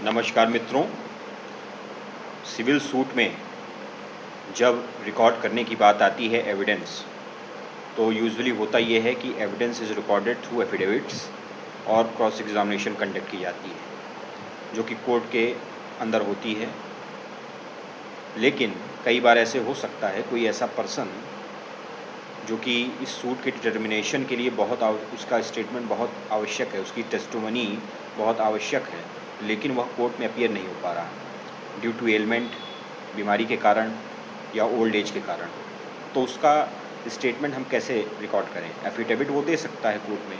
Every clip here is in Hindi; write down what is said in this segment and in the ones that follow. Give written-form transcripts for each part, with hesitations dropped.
नमस्कार मित्रों, सिविल सूट में जब रिकॉर्ड करने की बात आती है एविडेंस, तो यूजुअली होता ये है कि evidence is recorded through affidavits और क्रॉस एग्जामिनेशन कंडक्ट की जाती है जो कि कोर्ट के अंदर होती है। लेकिन कई बार ऐसे हो सकता है कोई ऐसा पर्सन जो कि इस सूट के डिटर्मिनेशन के लिए उसका स्टेटमेंट बहुत आवश्यक है, उसकी टेस्टिमनी बहुत आवश्यक है, लेकिन वह कोर्ट में अपीयर नहीं हो पा रहा ड्यू टू एलमेंट, बीमारी के कारण या ओल्ड एज के कारण। तो उसका स्टेटमेंट हम कैसे रिकॉर्ड करें? एफिडेविट वो दे सकता है कोर्ट में,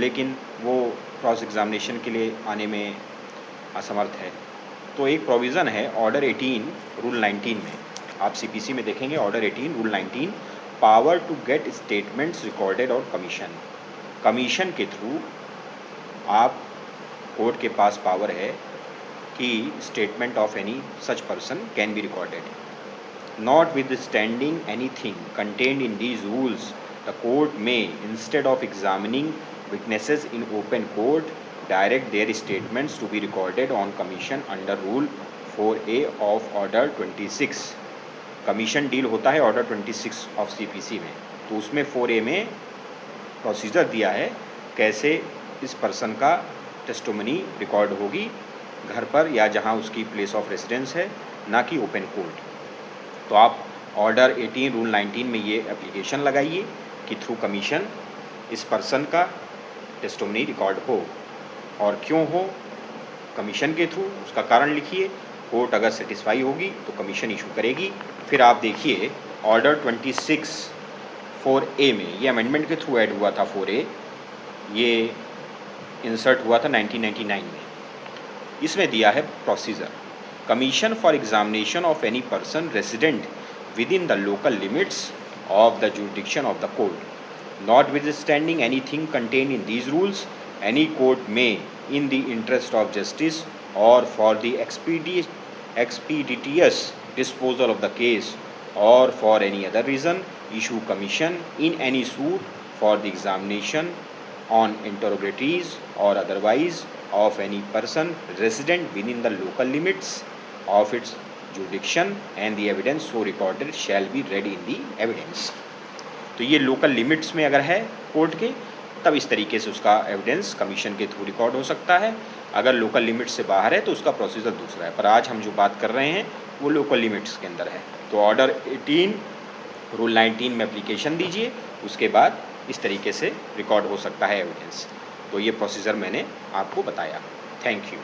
लेकिन वो क्रॉस एग्जामिनेशन के लिए आने में असमर्थ है। तो एक प्रोविज़न है ऑर्डर 18 रूल 19 में, आप सीपीसी में देखेंगे order 18 rule 19, power to get statements recorded और कमीशन के थ्रू आप कोर्ट के पास पावर है कि statement of any such person can be recorded. Notwithstanding anything contained in these rules, the court may, instead of examining witnesses in open court, direct their statements to be recorded on commission under Rule 4A of Order 26। Commission deal होता है ऑर्डर 26 ऑफ सीपीसी में, तो उसमें 4A में प्रोसीजर दिया है कैसे इस पर्सन का टेस्टिमनी रिकॉर्ड होगी घर पर या जहां उसकी प्लेस ऑफ रेसिडेंस है, ना कि ओपन कोर्ट। तो आप ऑर्डर 18 रूल 19 में ये एप्लीकेशन लगाइए कि थ्रू कमीशन इस पर्सन का टेस्टिमनी रिकॉर्ड हो, और क्यों हो, कमीशन के थ्रू उसका कारण लिखिए। कोर्ट अगर सेटिस्फाई होगी तो कमीशन इशू करेगी। फिर आप देखिए ऑर्डर 26 4A में, ये अमेंडमेंट के थ्रू ऐड हुआ था 4A, ये इंसर्ट हुआ था 1999 में। इसमें दिया है procedure, Commission for examination of any person resident within the local limits of the jurisdiction of the court. Notwithstanding anything contained in these rules, any court may, in the interest of justice or for the expeditious disposal of the case or for any other reason, issue commission in any suit for the examination on interrogatories or otherwise of any person resident within the local limits of its jurisdiction and the evidence so recorded shall be read in the evidence। तो ये लोकल लिमिट्स में अगर है कोर्ट के, तब इस तरीके से उसका एविडेंस कमीशन के थ्रू रिकॉर्ड हो सकता है। अगर लोकल लिमिट्स से बाहर है तो उसका प्रोसीजर दूसरा है, पर आज हम जो बात कर रहे हैं वो लोकल लिमिट्स के अंदर है। तो ऑर्डर 18 रूल 19 में एप्लीकेशन दीजिए, उसके बाद इस तरीके से रिकॉर्ड हो सकता है एविडेंस। तो ये प्रोसीजर मैंने आपको बताया। Thank you.